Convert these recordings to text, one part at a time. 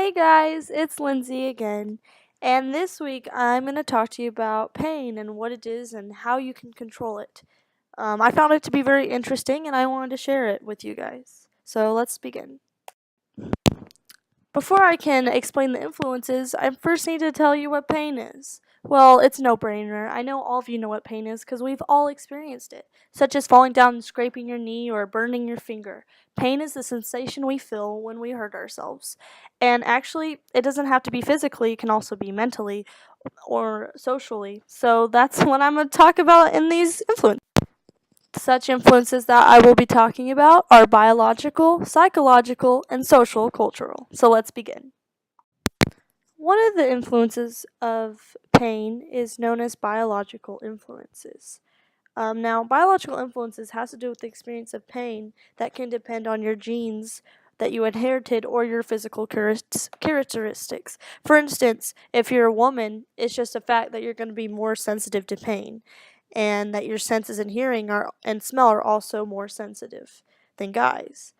Hey guys, it's Lyndsay again, and this week I'm going to talk to you about pain and what it is and how you can control it. I found it to be very interesting and I wanted to share it with you guys. So let's begin. Before I can explain the influences, I first need to tell you what pain is. Well, it's no brainer. I know all of you know what pain is because we've all experienced it, such as falling down and scraping your knee or burning your finger. Pain is the sensation we feel when we hurt ourselves. And actually, it doesn't have to be physically, it can also be mentally or socially. So that's what I'm going to talk about in these influences. Such influences that I will be talking about are biological, psychological, and social cultural. So let's begin. One of the influences of pain is known as biological influences. Now, biological influences has to do with the experience of pain that can depend on your genes that you inherited or your physical characteristics. For instance, if you're a woman, it's just a fact that you're going to be more sensitive to pain and that your senses and hearing are and smell are also more sensitive than guys.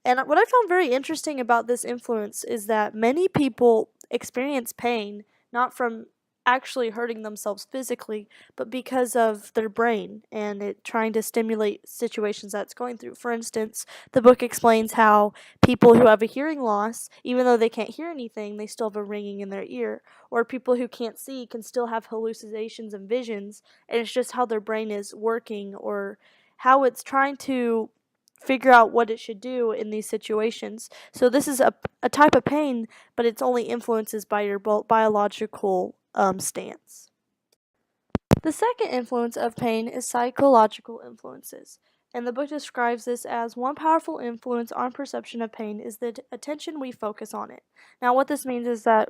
And what I found very interesting about this influence is that many people experience pain not from actually hurting themselves physically, but because of their brain and it trying to stimulate situations that it's going through. For instance, the book explains how people who have a hearing loss, even though they can't hear anything, they still have a ringing in their ear. Or people who can't see can still have hallucinations and visions, and it's just how their brain is working or how it's trying to figure out what it should do in these situations. So this is a type of pain, but it's only influences by your biological stance. The second influence of pain is psychological influences. And the book describes this as one powerful influence on perception of pain is the attention we focus on it. Now, what this means is that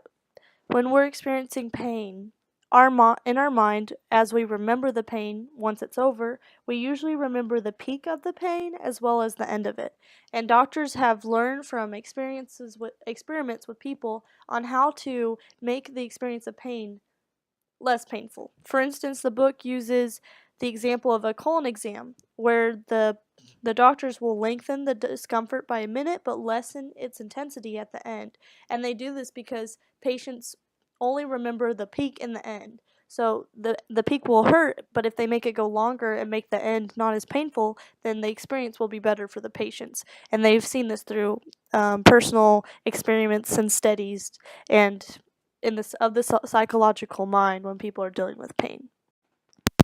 when we're experiencing pain, in our mind, as we remember the pain once it's over, we usually remember the peak of the pain as well as the end of it. And doctors have learned from experiments with people on how to make the experience of pain less painful. For instance, the book uses the example of a colon exam where the doctors will lengthen the discomfort by a minute but lessen its intensity at the end. And they do this because patients only remember the peak in the end. So the peak will hurt, but if they make it go longer and make the end not as painful, then the experience will be better for the patients. And they've seen this through personal experiments and studies and in this of the psychological mind when people are dealing with pain.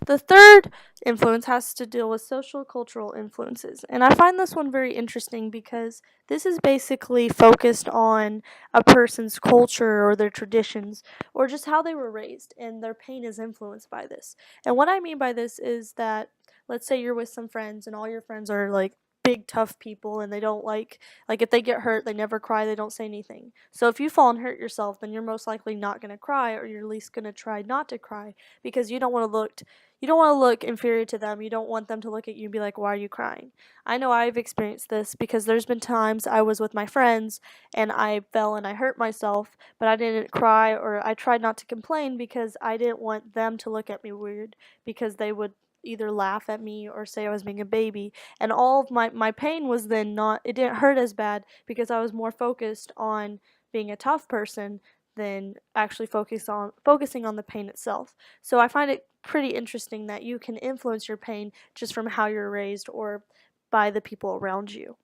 The third influence has to deal with social cultural influences. And I find this one very interesting because this is basically focused on a person's culture or their traditions or just how they were raised, and their pain is influenced by this. And what I mean by this is that let's say you're with some friends and all your friends are like big tough people and they don't like if they get hurt they never cry, they don't say anything. So if you fall and hurt yourself, then you're most likely not going to cry, or you're at least going to try not to cry because you don't want to look inferior to them. You don't want them to look at you and be like, why are you crying? I know I've experienced this because there's been times I was with my friends and I fell and I hurt myself, but I didn't cry or I tried not to complain because I didn't want them to look at me weird because they would either laugh at me or say I was being a baby. And all of my pain was then not, it didn't hurt as bad because I was more focused on being a tough person than actually focusing on the pain itself. So I find it pretty interesting that you can influence your pain just from how you're raised or by the people around you.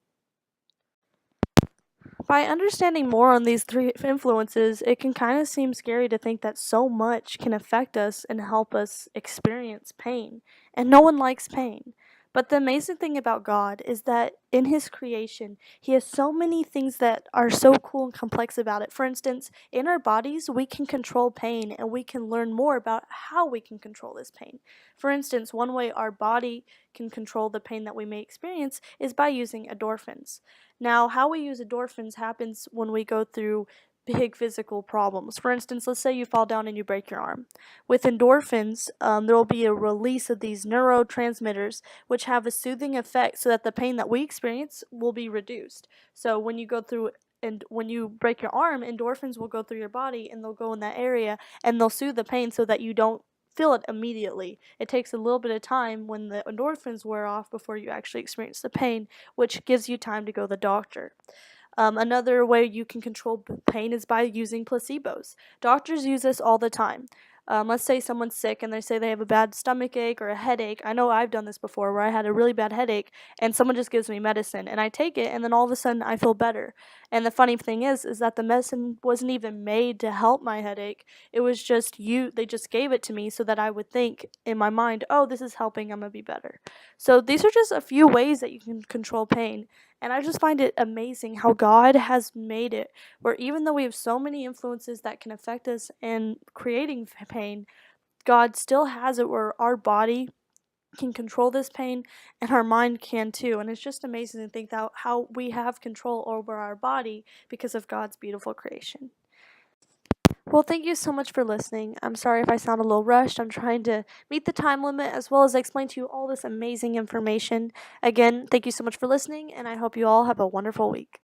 By understanding more on these three influences, it can kind of seem scary to think that so much can affect us and help us experience pain. And no one likes pain. But the amazing thing about God is that in His creation, He has so many things that are so cool and complex about it. For instance, in our bodies, we can control pain and we can learn more about how we can control this pain. For instance, one way our body can control the pain that we may experience is by using endorphins. Now, how we use endorphins happens when we go through big physical problems. For instance, let's say you fall down and you break your arm. With endorphins, there will be a release of these neurotransmitters, which have a soothing effect so that the pain that we experience will be reduced. So when you go through and when you break your arm, endorphins will go through your body and they'll go in that area and they'll soothe the pain so that you don't feel it immediately. It takes a little bit of time when the endorphins wear off before you actually experience the pain, which gives you time to go to the doctor. Another way you can control pain is by using placebos. Doctors use this all the time. Let's say someone's sick and they say they have a bad stomach ache or a headache. I know I've done this before where I had a really bad headache and someone just gives me medicine and I take it and then all of a sudden I feel better. And the funny thing is that the medicine wasn't even made to help my headache. It was just they just gave it to me so that I would think in my mind, oh, this is helping, I'm gonna be better. So these are just a few ways that you can control pain. And I just find it amazing how God has made it where even though we have so many influences that can affect us in creating pain, God still has it where our body can control this pain and our mind can too. And it's just amazing to think that how we have control over our body because of God's beautiful creation. Well, thank you so much for listening. I'm sorry if I sound a little rushed. I'm trying to meet the time limit as well as explain to you all this amazing information. Again, thank you so much for listening, and I hope you all have a wonderful week.